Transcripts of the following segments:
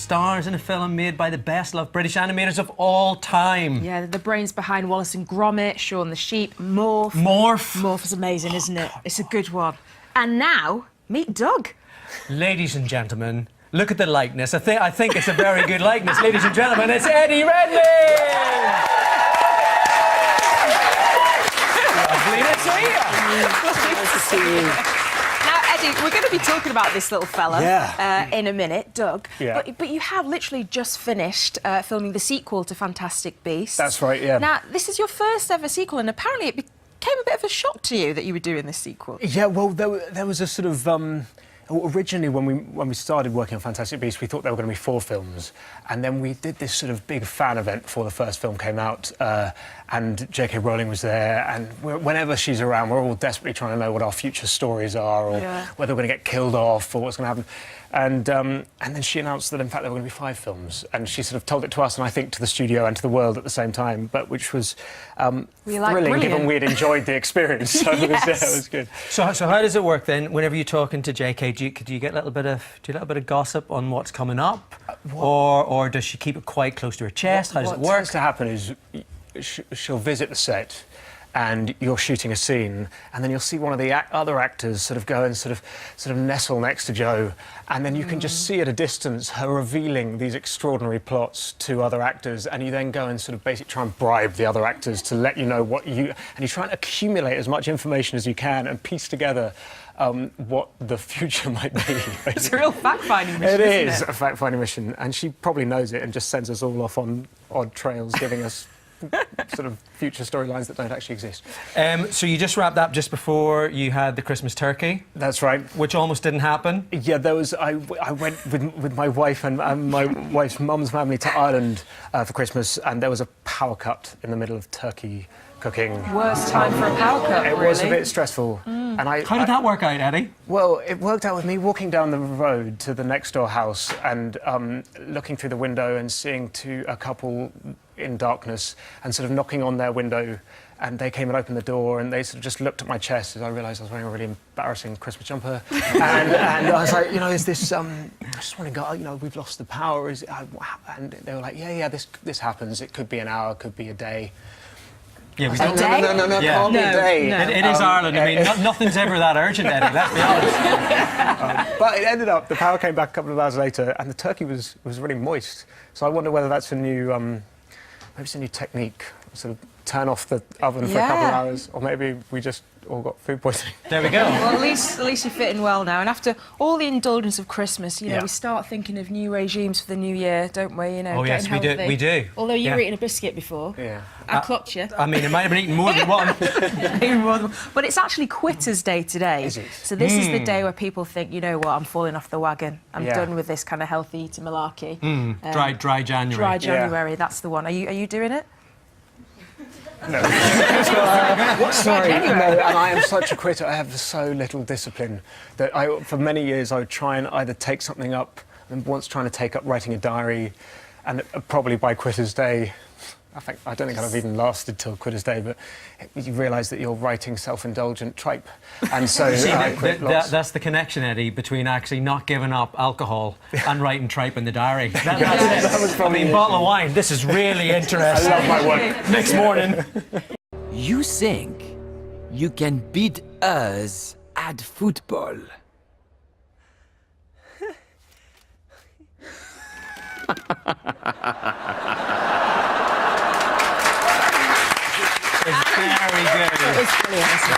stars in a film made by the best-loved British animators of all time. Yeah, the brains behind Wallace and Gromit, Shaun the Sheep, Morph. Morph is amazing, isn't it? It's a good one. And now, meet Doug. Ladies and gentlemen, look at the likeness. I think it's a very good likeness. Ladies and gentlemen, it's Eddie Redmayne! Lovely to see you. Nice to see you. Now, Eddie, we're going to be talking about this little fella in a minute, Doug. Yeah. But you have literally just finished filming the sequel to Fantastic Beasts. That's right, yeah. Now, this is your first ever sequel, and apparently it became a bit of a shock to you that you were doing this sequel. Yeah, well, there was a sort of... originally, when we started working on Fantastic Beasts, we thought there were going to be 4 films, and then we did this sort of big fan event before the first film came out, and J.K. Rowling was there, and whenever she's around, we're all desperately trying to know what our future stories are, or whether we're going to get killed off, or what's going to happen. And then she announced that, in fact, there were going to be 5 films, and she sort of told it to us, and I think to the studio and to the world at the same time, but which was thrilling, given we had enjoyed the experience. So it was good. So how does it work then? Whenever you're talking to J.K., do you get a little bit of gossip on what's coming up, or does she keep it quite close to her chest? How does it work? What tends to happen is she'll visit the set, and you're shooting a scene, and then you'll see one of the other actors sort of go and sort of nestle next to Joe, and then you can just see at a distance her revealing these extraordinary plots to other actors, and you then go and sort of basically try and bribe the other actors to let you know and you try and accumulate as much information as you can and piece together what the future might be. It's a real fact-finding mission, It isn't is it? a fact-finding mission, and she probably knows it and just sends us all off on odd trails, giving us sort of future storylines that don't actually exist. So you just wrapped up just before you had the Christmas turkey. That's right. Which almost didn't happen. Yeah, I went with my wife and my wife's mum's family to Ireland for Christmas, and there was a power cut in the middle of turkey cooking. Worst time for a power cut, It was a bit stressful. And How did that work out, Eddie? Well, it worked out with me walking down the road to the next door house and looking through the window and seeing a couple in darkness and sort of knocking on their window, and they came and opened the door, and they sort of just looked at my chest as I realised I was wearing a really embarrassing Christmas jumper. and I was like, is this... I just want to go, we've lost the power. And they were like, yeah, this happens. It could be an hour, could be a day. Yeah, we No, can't be a day. No. It is Ireland. I mean, nothing's ever that urgent, Eddie, let's be honest. But it ended up, the power came back a couple of hours later, and the turkey was really moist. So I wonder whether that's a new, maybe it's a new technique, sort of turn off the oven for a couple of hours, or maybe we just all got food poisoning. There we go. Well, at least you're fitting well now. And after all the indulgence of Christmas, we start thinking of new regimes for the new year, don't we? Oh yes, we healthy. do. Although you were eating a biscuit before. Yeah. I clocked you. I mean, I might have been eating more than one. But it's actually Quitters' Day today. Is it? So this is the day where people think, you know what, I'm falling off the wagon. I'm done with this kind of healthy eating malarkey. Dry January. Dry January, that's the one. Are you doing it? No. Sorry, no, and I am such a quitter. I have so little discipline that for many years, I would try and either take something up, and once trying to take up writing a diary, and probably by Quitter's Day, I don't think I've even lasted till Quitter's Day, but you realise that you're writing self-indulgent tripe, and so I quit lots. That's the connection, Eddie, between actually not giving up alcohol and writing tripe in the diary. That was probably bottle of wine. This is really interesting. I love my work. Next morning. You think you can beat us at football? Very good. It's brilliant, isn't it?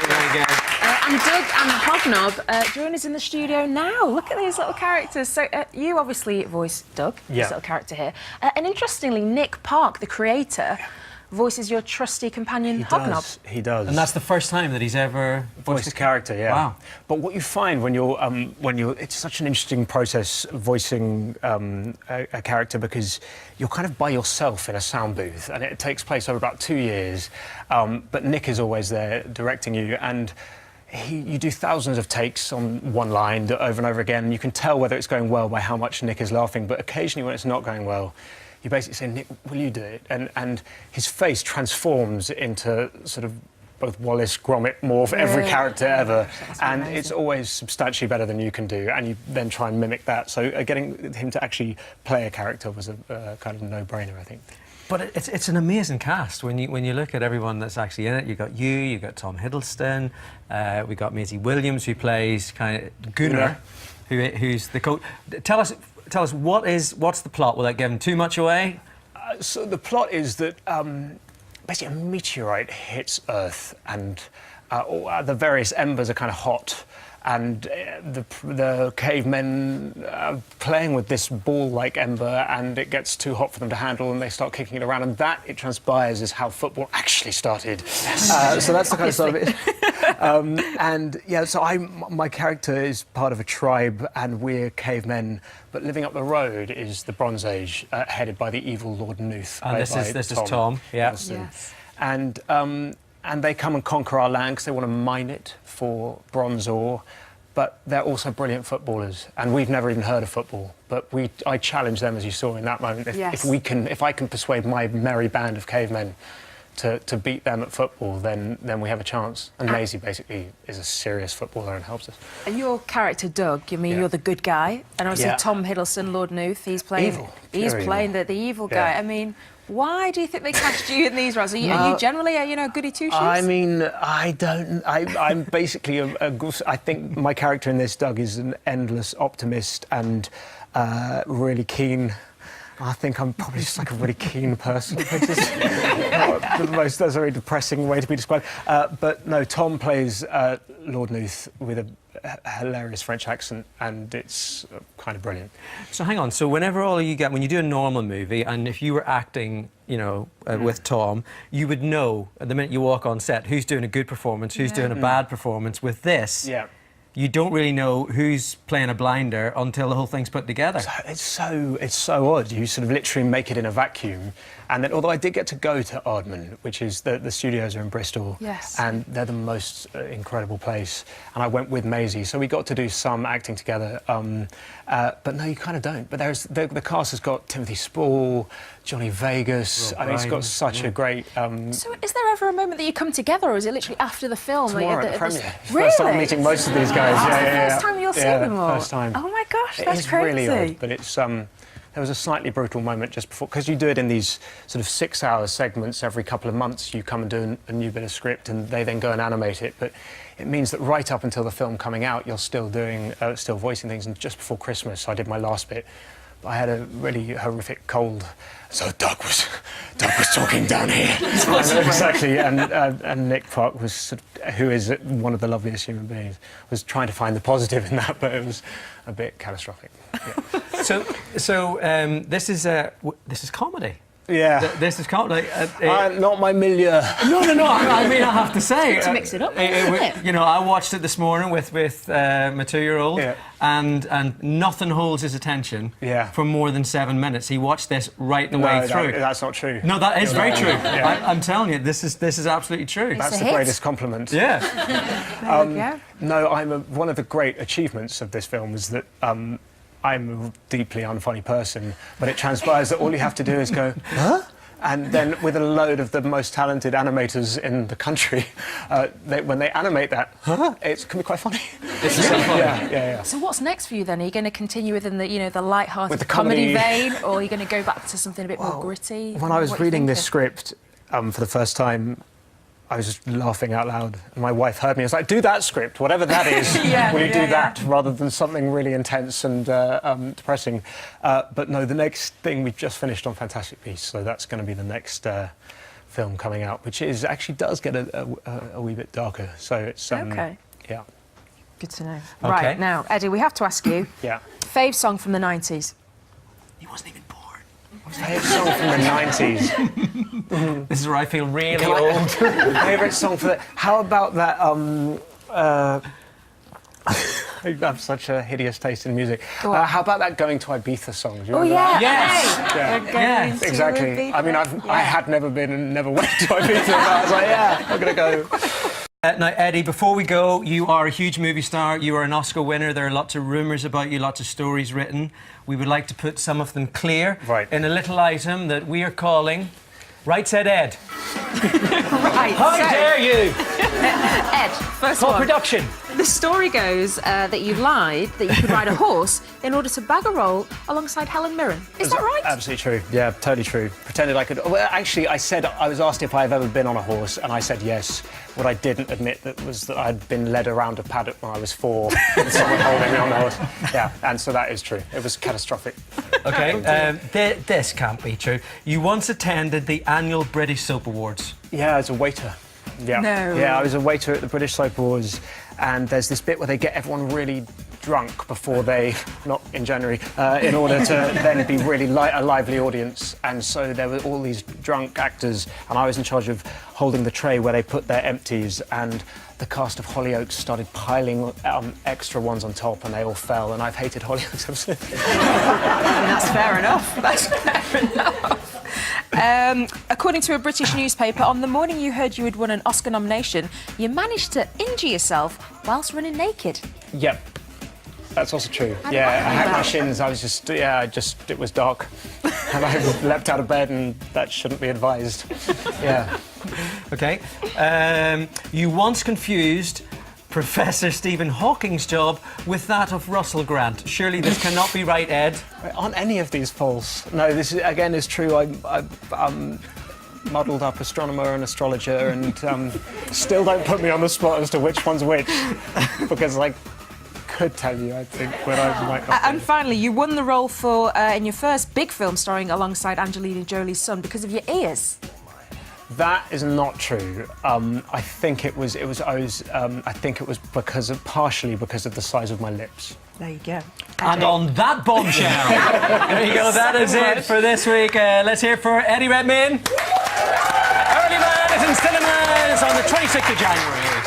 Very good. And Doug and Hobnob join us in the studio now. Look at these little characters. So you obviously voice Doug, this little character here. And interestingly, Nick Park, the creator, voices your trusty companion Hobnob. He does. And that's the first time that he's ever voiced a character, yeah. Wow. But what you find when you're, it's such an interesting process voicing a character, because you're kind of by yourself in a sound booth, and it takes place over about 2 years. But Nick is always there directing you, and you do thousands of takes on one line over and over again, and you can tell whether it's going well by how much Nick is laughing. But occasionally, when it's not going well, you basically say, Nick, will you do it? And his face transforms into sort of both Wallace, Gromit, Morph, every character ever, and amazing. it's always substantially better than you can do, and you then try and mimic that. So getting him to actually play a character was a kind of no-brainer, I think. But it's an amazing cast when you look at everyone that's actually in it. You've got Tom Hiddleston, we got Maisie Williams who plays kind of Gunnar, who's the coach. Tell us what's the plot without giving too much away. So the plot is that basically a meteorite hits Earth, and the various embers are kind of hot, and the cavemen are playing with this ball-like ember, and it gets too hot for them to handle, and they start kicking it around, and that, it transpires, is how football actually started. So that's the kind of stuff. And yeah, so my character is part of a tribe, and we're cavemen. But living up the road is the Bronze Age, headed by the evil Lord Nuth. And this is Tom. Yeah. Yes. And they come and conquer our land because they want to mine it for bronze ore. But they're also brilliant footballers, and we've never even heard of football. But I challenge them, as you saw in that moment. If I can persuade my merry band of cavemen to beat them at football, then we have a chance. And Maisie basically is a serious footballer and helps us. And your character, Doug, you're the good guy, and obviously Tom Hiddleston, Lord Nuth, he's playing evil. He's playing the evil guy. I mean, why do you think they cast you in these roles? Are you generally a goody two shoes? I mean, I'm basically I think my character in this, Doug, is an endless optimist and really keen. I think I'm probably just like a really keen person, which is that's a very depressing way to be described. But no, Tom plays Lord Nuth with a hilarious French accent, and it's kind of brilliant. So hang on. So when you do a normal movie, and if you were acting, with Tom, you would know at the minute you walk on set who's doing a good performance, who's doing a bad performance. With this, you don't really know who's playing a blinder until the whole thing's put together. It's so odd. You sort of literally make it in a vacuum. And then, although I did get to go to Ardman, which is the studios are in Bristol, and they're the most incredible place. And I went with Maisie, so we got to do some acting together. But no, you kind of don't. But the cast has got Timothy Spall, Johnny Vegas. I mean, it's got such a great. So, is there ever a moment that you come together, or is it literally after the film? Tomorrow at the premiere. Really? First time meeting most of these guys. First time you'll see them all. First time. Oh my gosh, that's crazy. It's really odd, but it's. There was a slightly brutal moment just before, because you do it in these sort of 6-hour segments every couple of months. You come and do a new bit of script, and they then go and animate it. But it means that right up until the film coming out, you're still still voicing things. And just before Christmas, I did my last bit. But I had a really horrific cold, so Doug was talking down here. Exactly, and Nick Park who is one of the loveliest human beings, was trying to find the positive in that, but it was a bit catastrophic. Yeah. So this is comedy. Yeah. This is comedy. Not my milieu. No. I mean, I have to say, to mix it up. I watched it this morning with my 2-year-old, and nothing holds his attention for more than 7 minutes. He watched this right the way through. That's not true. No, that is very true. I'm telling you, this is absolutely true. That's the greatest compliment. Yeah. No, one of the great achievements of this film is that. I'm a deeply unfunny person, but it transpires that all you have to do is go, huh? And then with a load of the most talented animators in the country, when they animate that, it can be quite funny. It's really funny. Yeah. So what's next for you then? Are you going to continue within the light-hearted with the comedy vein, or are you going to go back to something a bit more gritty? When I was reading this script for the first time, I was just laughing out loud, and my wife heard me. I was like, "Do that script, whatever that is. Will you do that rather than something really intense and depressing?" But no, the next thing we've just finished on Fantastic Beasts, so that's going to be the next film coming out, which actually does get a wee bit darker. So it's okay. Yeah. Good to know. Okay. Right now, Eddie, we have to ask you. Fave song from the 90s. He wasn't even born. Favourite song from the 90s. This is where I feel really old. Favourite song for that? How about that? I have such a hideous taste in music. How about that "Going to Ibiza" song? Do you remember that? Yes. Exactly. Ibiza. I mean, I had never been and never went to Ibiza, but I was like, I'm gonna go. Now, Eddie, before we go, you are a huge movie star. You are an Oscar winner. There are lots of rumours about you, lots of stories written. We would like to put some of them clear in a little item that we are calling Right said Ed. Right. How dare you? Ed, first Call one. production. The story goes that you lied that you could ride a horse in order to bag a role alongside Helen Mirren. Is that right? Absolutely true. Yeah, totally true. Pretended I could. Well, actually, I was asked if I've ever been on a horse, and I said yes. What I didn't admit was that I'd been led around a paddock when I was 4, with someone holding me on the horse. Yeah, and so that is true. It was catastrophic. Okay, this can't be true. You once attended the annual British Soap Awards. Yeah, as a waiter. Yeah. No. Yeah, I was a waiter at the British Soap Awards, and there's this bit where they get everyone really drunk before they, not in January, in order to then be really a lively audience. And so there were all these drunk actors, and I was in charge of holding the tray where they put their empties, and the cast of Hollyoaks started piling extra ones on top, and they all fell, and I've hated Hollyoaks ever since. That's fair enough. That's fair enough. According to a British newspaper, on the morning you heard you had won an Oscar nomination, you managed to injure yourself whilst running naked. Yep. That's also true. How Yeah, did that I had come my about? shins, I was just, it was dark. And I leapt out of bed, and that shouldn't be advised. Yeah. Okay. You once confused Professor Stephen Hawking's job with that of Russell Grant. Surely this cannot be right, Ed. Aren't any of these false? No, this is, again is true. I'm muddled up astronomer and astrologer, and still don't put me on the spot as to which one's which, because I could tell you, I think, but I might not. And finally, you won the role for in your first big film starring alongside Angelina Jolie's son because of your ears. That is not true. I think it was partially because of the size of my lips. There you go. And on that bombshell, there you go. That is it for this week. Let's hear it for Eddie Redmayne. Early Man is in cinemas on the 26th of January.